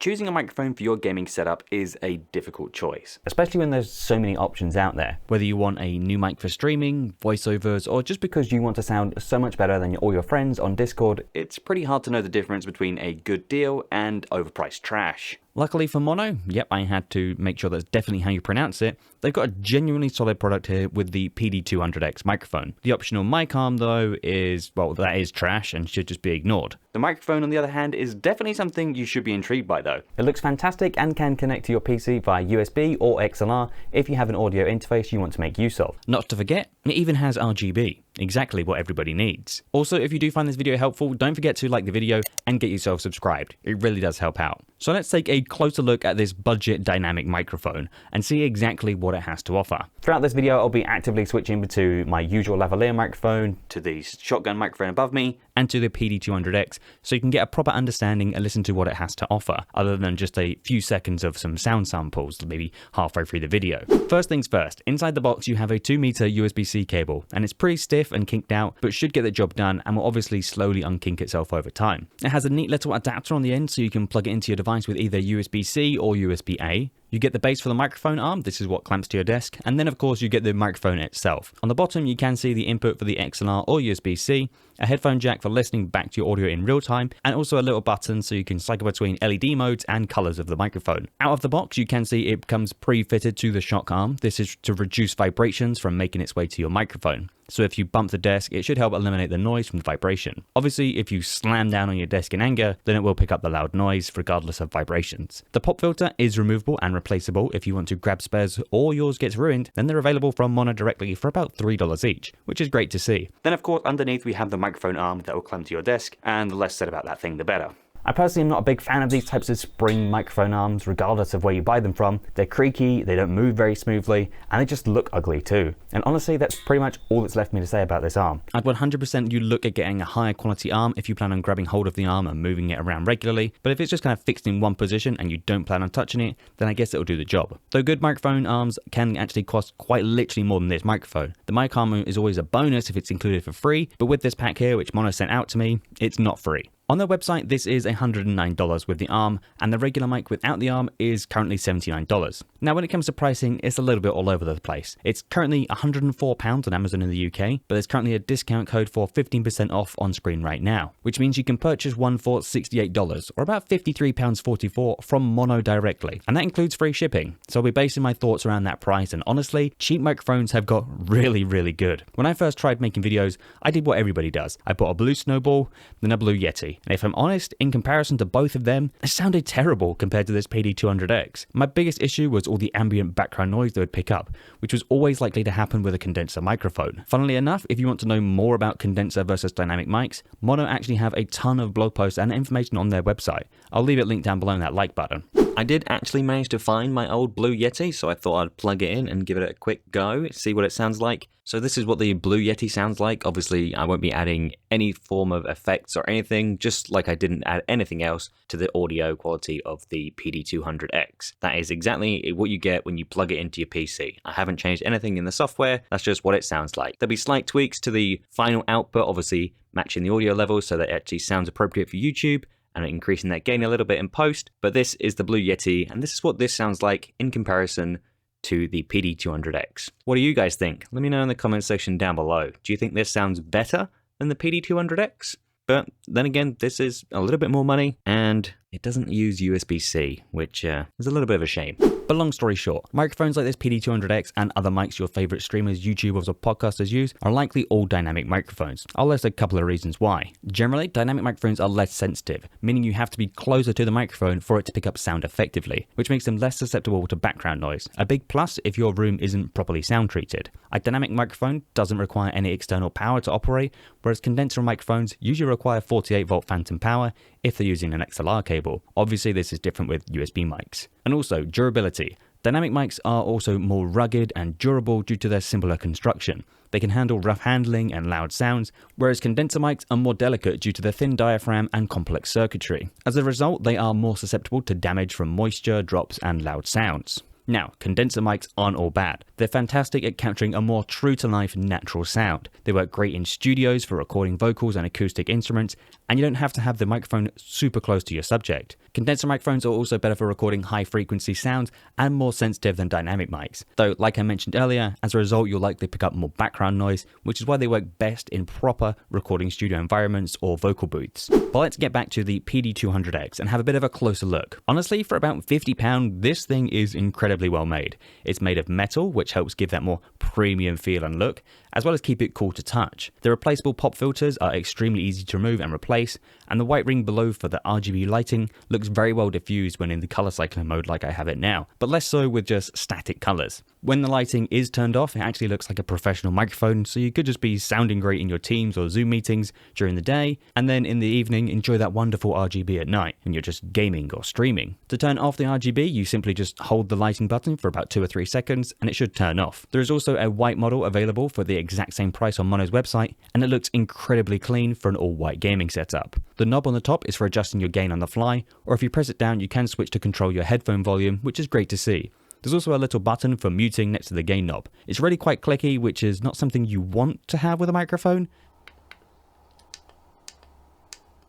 Choosing a microphone for your gaming setup is a difficult choice, especially when there's so many options out there. Whether you want a new mic for streaming, voiceovers, or just because you want to sound so much better than all your friends on Discord, it's pretty hard to know the difference between a good deal and overpriced trash. Luckily for Maono, yep, I had to make sure that's definitely how you pronounce it. They've got a genuinely solid product here with the PD200X microphone. The optional mic arm though is, well, that is trash and should just be ignored. The microphone, on the other hand, is definitely something you should be intrigued by though. It looks fantastic and can connect to your PC via USB or XLR if you have an audio interface you want to make use of. Not to forget, it even has RGB. Exactly what everybody needs. Also, if you do find this video helpful, don't forget to like the video and get yourself subscribed. It really does help out. So let's take a closer look at this budget dynamic microphone and see exactly what it has to offer. Throughout this video, I'll be actively switching to my usual lavalier microphone, to the shotgun microphone above me, and to the PD200X, so you can get a proper understanding and listen to what it has to offer, other than just a few seconds of some sound samples, maybe halfway through the video. First things first, inside the box you have a 2-meter USB-C cable, and it's pretty stiff and kinked out, but should get the job done and will obviously slowly unkink itself over time. It has a neat little adapter on the end so you can plug it into your device with either USB-C or USB-A. You get the base for the microphone arm, this is what clamps to your desk, and then of course you get the microphone itself. On the bottom you can see the input for the XLR or USB-C, a headphone jack for listening back to your audio in real time, and also a little button so you can cycle between LED modes and colors of the microphone. Out of the box you can see it comes pre-fitted to the shock arm. This is to reduce vibrations from making its way to your microphone. So if you bump the desk, it should help eliminate the noise from the vibration. Obviously, if you slam down on your desk in anger, then it will pick up the loud noise regardless of vibrations. The pop filter is removable and replaceable if you want to grab spares or yours gets ruined, then they're available from Maono directly for about $3 each, which is great to see. Then of course underneath we have the microphone arm that will clamp to your desk, and the less said about that thing the better. I personally am not a big fan of these types of spring microphone arms, regardless of where you buy them from. They're creaky, they don't move very smoothly, and they just look ugly too. And honestly, that's pretty much all that's left for me to say about this arm. I'd 100% you look at getting a higher quality arm if you plan on grabbing hold of the arm and moving it around regularly, but if it's just kind of fixed in one position and you don't plan on touching it, then I guess it'll do the job. Though good microphone arms can actually cost quite literally more than this microphone. The mic arm is always a bonus if it's included for free, but with this pack here, which Maono sent out to me, it's not free. On their website, this is $109 with the arm, and the regular mic without the arm is currently $79. Now, when it comes to pricing, it's a little bit all over the place. It's currently £104 on Amazon in the UK, but there's currently a discount code for 15% off on screen right now, which means you can purchase one for $68, or about £53.44 from Maono directly, and that includes free shipping. So I'll be basing my thoughts around that price, and honestly, cheap microphones have got really, really good. When I first tried making videos, I did what everybody does. I bought a blue Snowball, then a blue Yeti. And if I'm honest, in comparison to both of them, it sounded terrible compared to this PD200X. My biggest issue was all the ambient background noise they would pick up, which was always likely to happen with a condenser microphone. Funnily enough, if you want to know more about condenser versus dynamic mics, Maono actually have a ton of blog posts and information on their website. I'll leave it linked down below in that like button. I did actually manage to find my old blue Yeti, so I thought I'd plug it in and give it a quick go, see what it sounds like. So this is what the blue Yeti sounds like. Obviously, I won't be adding any form of effects or anything, just like I didn't add anything else to the audio quality of the PD200X. That is exactly what you get when you plug it into your PC. I haven't changed anything in the software, that's just what it sounds like. There'll be slight tweaks to the final output, obviously matching the audio levels so that it actually sounds appropriate for YouTube, and increasing that gain a little bit in post, but this is the blue Yeti, and this is what this sounds like in comparison to the PD200X. What do you guys think? Let me know in the comment section down below. Do you think this sounds better than the PD200X? But then again, this is a little bit more money, and it doesn't use USB-C, which is a little bit of a shame. But long story short, microphones like this PD200X and other mics your favorite streamers, YouTubers, or podcasters use are likely all dynamic microphones. I'll list a couple of reasons why. Generally, dynamic microphones are less sensitive, meaning you have to be closer to the microphone for it to pick up sound effectively, which makes them less susceptible to background noise. A big plus if your room isn't properly sound treated. A dynamic microphone doesn't require any external power to operate, whereas condenser microphones usually require 48-volt phantom power if they're using an XLR cable. Obviously, this is different with USB mics. And also, durability. Dynamic mics are also more rugged and durable due to their simpler construction. They can handle rough handling and loud sounds, whereas condenser mics are more delicate due to their thin diaphragm and complex circuitry. As a result, they are more susceptible to damage from moisture, drops, and loud sounds. Now, condenser mics aren't all bad. They're fantastic at capturing a more true-to-life natural sound. They work great in studios for recording vocals and acoustic instruments, and you don't have to have the microphone super close to your subject. Condenser microphones are also better for recording high-frequency sounds and more sensitive than dynamic mics. Though, like I mentioned earlier, as a result you'll likely pick up more background noise, which is why they work best in proper recording studio environments or vocal booths. But let's get back to the PD200X and have a bit of a closer look. Honestly, for about £50, this thing is incredibly well made. It's made of metal, which helps give that more premium feel and look, as well as keep it cool to touch. The replaceable pop filters are extremely easy to remove and replace, and the white ring below for the RGB lighting looks very well diffused when in the color cycling mode like I have it now, but less so with just static colors. When the lighting is turned off, it actually looks like a professional microphone, so you could just be sounding great in your Teams or Zoom meetings during the day, and then in the evening enjoy that wonderful RGB at night, and you're just gaming or streaming. To turn off the RGB, you simply just hold the lighting button for about 2 or 3 seconds, and it should turn off. There is also a white model available for the exact same price on Maono's website, and it looks incredibly clean for an all-white gaming setup. The knob on the top is for adjusting your gain on the fly, or if you press it down you can switch to control your headphone volume, which is great to see. There's also a little button for muting next to the gain knob. It's really quite clicky, which is not something you want to have with a microphone.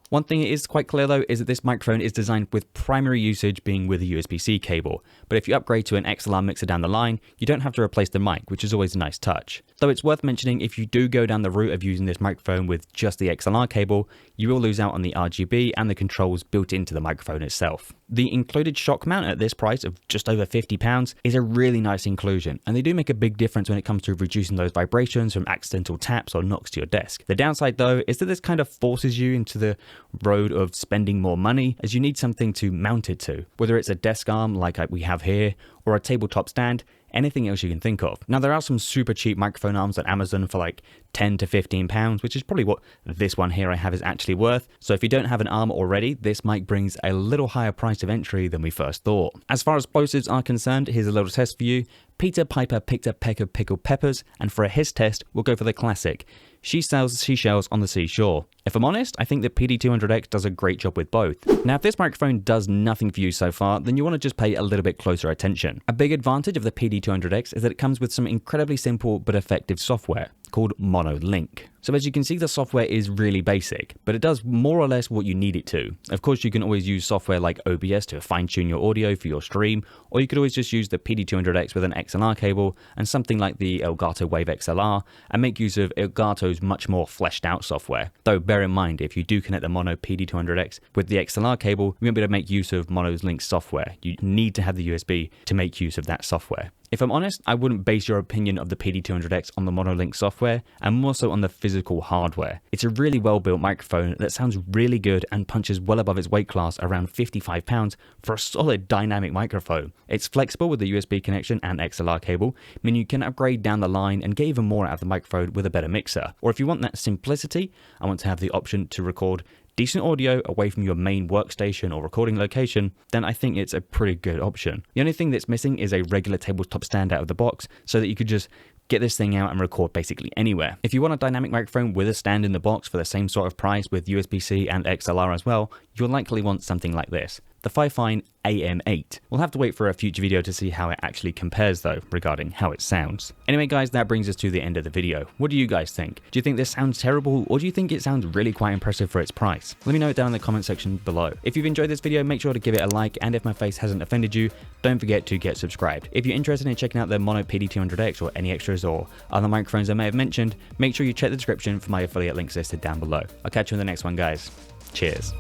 One thing it is quite clear though is that this microphone is designed with primary usage being with a USB-C cable, but if you upgrade to an XLR mixer down the line, you don't have to replace the mic, which is always a nice touch. Though it's worth mentioning if you do go down the route of using this microphone with just the XLR cable, you will lose out on the RGB and the controls built into the microphone itself. The included shock mount at this price of just over £50 is a really nice inclusion, and they do make a big difference when it comes to reducing those vibrations from accidental taps or knocks to your desk. The downside though is that this kind of forces you into the road of spending more money, as you need something to mount it to, whether it's a desk arm like we have here or a tabletop stand, anything else you can think of. Now there are some super cheap microphone arms on Amazon for like £10 to £15, which is probably what this one here I have is actually worth. So if you don't have an arm already, this mic brings a little higher price of entry than we first thought. As far as plosives are concerned, here's a little test for you. Peter Piper picked a peck of pickled peppers, and for a his test, we'll go for the classic. She sells seashells on the seashore. If I'm honest, I think the PD200X does a great job with both. Now if this microphone does nothing for you so far, then you want to just pay a little bit closer attention. A big advantage of the PD200X is that it comes with some incredibly simple but effective software called Maono Link. So as you can see, the software is really basic, but it does more or less what you need it to. Of course, you can always use software like OBS to fine-tune your audio for your stream, or you could always just use the PD200X with an XLR cable and something like the Elgato Wave XLR and make use of Elgato's much more fleshed out software. Though bear in mind, if you do connect the Maono PD200X with the XLR cable, you won't be able to make use of Maono's Link software. You need to have the USB to make use of that software. If I'm honest, I wouldn't base your opinion of the PD200X on the Maono Link software, and more so on the physical hardware. It's a really well built microphone that sounds really good and punches well above its weight class around £55 for a solid dynamic microphone. It's flexible with the USB connection and XLR cable, meaning you can upgrade down the line and get even more out of the microphone with a better mixer. Or if you want that simplicity, I want to have the option to record decent audio away from your main workstation or recording location, then I think it's a pretty good option. The only thing that's missing is a regular tabletop stand out of the box so that you could just get this thing out and record basically anywhere. If you want a dynamic microphone with a stand in the box for the same sort of price with USB-C and XLR as well, you'll likely want something like this. The Fifine AM8. We'll have to wait for a future video to see how it actually compares though, regarding how it sounds. Anyway guys, that brings us to the end of the video. What do you guys think? Do you think this sounds terrible, or do you think it sounds really quite impressive for its price? Let me know it down in the comment section below. If you've enjoyed this video, make sure to give it a like, and if my face hasn't offended you, don't forget to get subscribed. If you're interested in checking out the Maono PD200X or any extras or other microphones I may have mentioned, make sure you check the description for my affiliate links listed down below. I'll catch you in the next one guys. Cheers.